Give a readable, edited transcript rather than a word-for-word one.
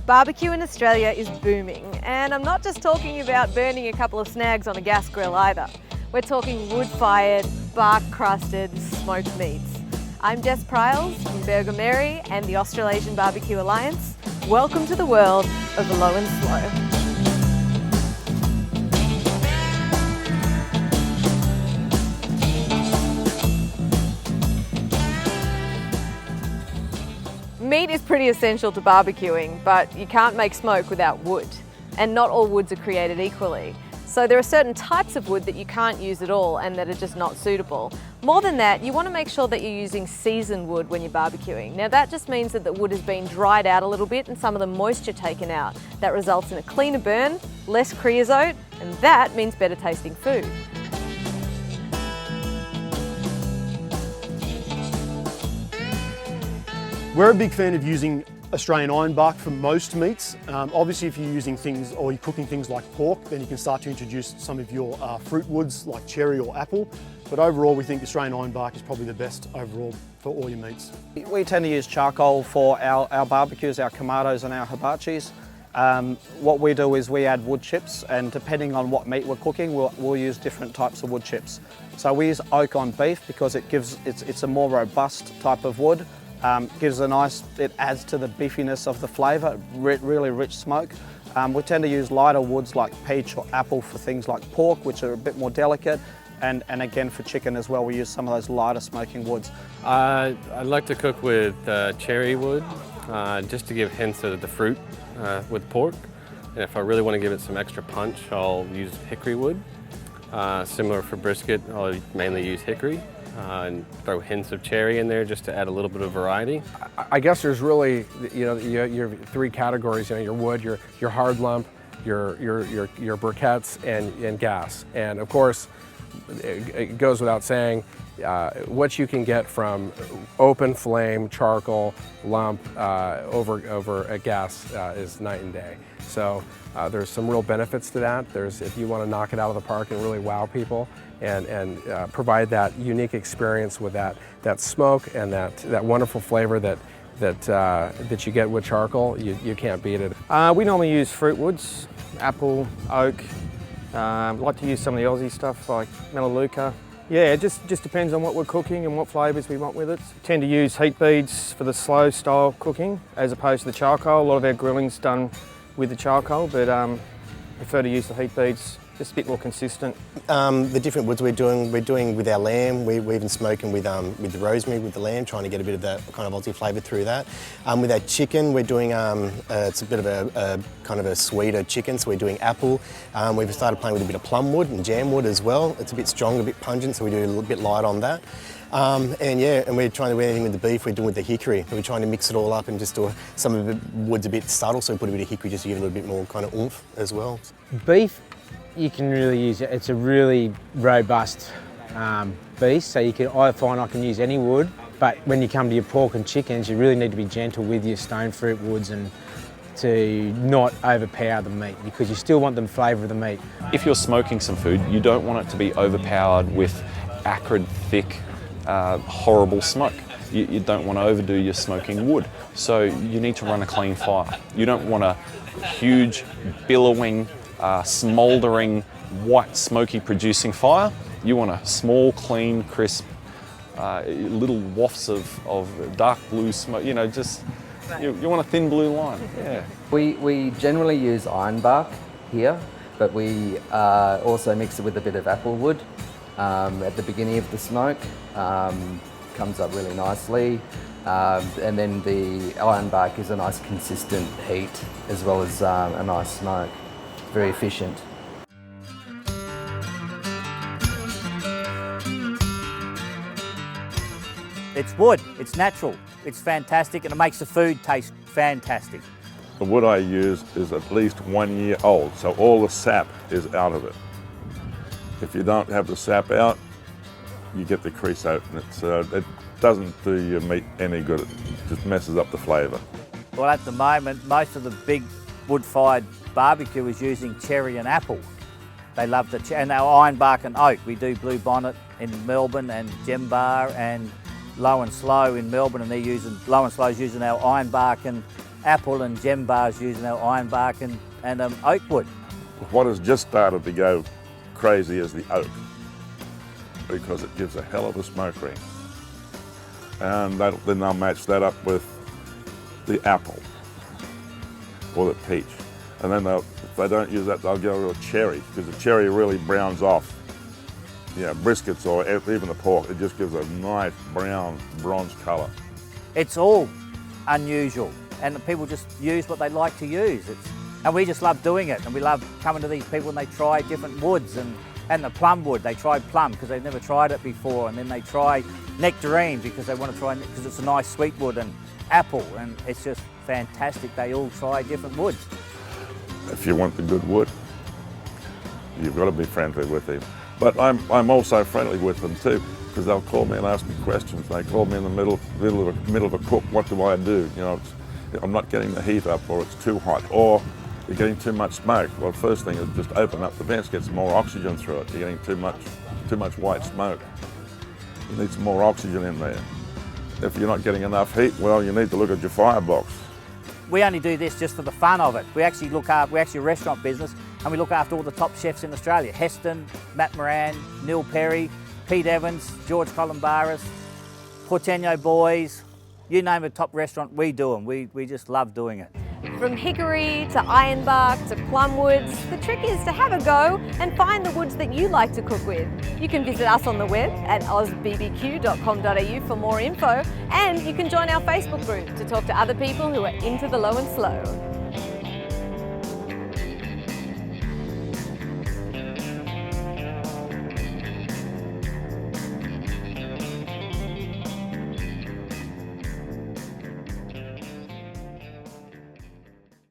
Barbecue in Australia is booming, and I'm not just talking about burning a couple of snags on a gas grill either. We're talking wood-fired, bark-crusted, smoked meats. I'm Jess Pryles from Burger Mary and the Australasian Barbecue Alliance. Welcome to the world of the low and slow. Meat is pretty essential to barbecuing, but you can't make smoke without wood. And not all woods are created equally. So there are certain types of wood that you can't use at all and that are just not suitable. More than that, you want to make sure that you're using seasoned wood when you're barbecuing. Now that just means that the wood has been dried out a little bit and some of the moisture taken out. That results in a cleaner burn, less creosote, and that means better tasting food. We're a big fan of using Australian ironbark for most meats. Obviously if you're using things or you're cooking things like pork, then you can start to introduce some of your fruit woods like cherry or apple. But overall we think Australian ironbark is probably the best overall for all your meats. We tend to use charcoal for our barbecues, our kamados and our hibachis. What we do is we add wood chips, and depending on what meat we're cooking, we'll use different types of wood chips. So we use oak on beef because it's a more robust type of wood. It adds to the beefiness of the flavour, really rich smoke. We tend to use lighter woods like peach or apple for things like pork, which are a bit more delicate, and again for chicken as well, we use some of those lighter smoking woods. I like to cook with cherry wood, just to give hints of the fruit with pork. And if I really want to give it some extra punch, I'll use hickory wood. Similar for brisket, I'll mainly use hickory. And throw hints of cherry in there just to add a little bit of variety. I guess there's really, your three categories. Your wood, your hard lump, your briquettes, and gas. And of course, it goes without saying, what you can get from open flame, charcoal, lump over a gas is night and day. So there's some real benefits to that. If you want to knock it out of the park and really wow people and provide that unique experience with that smoke and that wonderful flavor that you get with charcoal, you can't beat it. We normally use fruit woods, apple, oak. Like to use some of the Aussie stuff like melaleuca. Yeah, it just depends on what we're cooking and what flavours we want with it. We tend to use heat beads for the slow style cooking as opposed to the charcoal. A lot of our grilling's done with the charcoal, but prefer to use the heat beads, just a bit more consistent. The different woods we're doing with our lamb. We're even smoking with the rosemary with the lamb, trying to get a bit of that kind of Aussie flavour through that. With our chicken, we're doing it's a bit of a kind of a sweeter chicken, so we're doing apple. We've started playing with a bit of plum wood and jam wood as well. It's a bit strong, a bit pungent, so we do a little bit light on that. And we're trying to do anything with the beef, we're doing with the hickory. We're trying to mix it all up and just do some of the wood's a bit subtle, so we put a bit of hickory just to give it a little bit more kind of oomph as well. Beef, you can really use it. It's a really robust beast, so I find I can use any wood. But when you come to your pork and chickens, you really need to be gentle with your stone fruit woods and to not overpower the meat, because you still want the flavour of the meat. If you're smoking some food, you don't want it to be overpowered with acrid, thick, horrible smoke. You don't want to overdo your smoking wood, so you need to run a clean fire. You don't want a huge, billowing, smouldering, white, smoky producing fire. You want a small, clean, crisp, little wafts of dark blue smoke, you want a thin blue line, yeah. We generally use ironbark here, but we also mix it with a bit of apple wood at the beginning of the smoke. Comes up really nicely. And then the ironbark is a nice consistent heat as well as a nice smoke. Very efficient. It's wood, it's natural, it's fantastic, and it makes the food taste fantastic. The wood I use is at least 1 year old, so all the sap is out of it. If you don't have the sap out, you get the creosote, and it doesn't do your meat any good. It just messes up the flavour. Well, at the moment, most of the big wood-fired barbecue is using cherry and apple. They love and our ironbark and oak. We do Blue Bonnet in Melbourne and Gembar and Low and Slow in Melbourne, and they're using Low and Slow's using our ironbark and apple and gem bars using our ironbark and oak wood. What has just started to go crazy is the oak, because it gives a hell of a smoke ring. And then they'll match that up with the apple or the peach. And then if they don't use that, they'll go with a cherry, because the cherry really browns off, briskets or even the pork. It just gives a nice brown, bronze colour. It's all unusual, and the people just use what they like to use. And we just love doing it, and we love coming to these people and they try different woods, and the plum wood, they tried plum because they've never tried it before, and then they try nectarine because they want to try, because it's a nice sweet wood, and apple, and it's just fantastic. They all try different woods. If you want the good wood, you've got to be friendly with them. But I'm also friendly with them too, because they'll call me and ask me questions. They call me in the middle of a cook. What do I do? I'm not getting the heat up, or it's too hot, or you're getting too much smoke. Well, first thing is just open up the vents, get some more oxygen through it. You're getting too much white smoke. You need some more oxygen in there. If you're not getting enough heat, well, you need to look at your firebox. We only do this just for the fun of it. We're actually a restaurant business, and we look after all the top chefs in Australia. Heston, Matt Moran, Neil Perry, Pete Evans, George Columbaris, Porteño Boys, you name a top restaurant, we do them. We just love doing it. From hickory to ironbark to plum woods, the trick is to have a go and find the woods that you like to cook with. You can visit us on the web at ozbbq.com.au for more info, and you can join our Facebook group to talk to other people who are into the low and slow.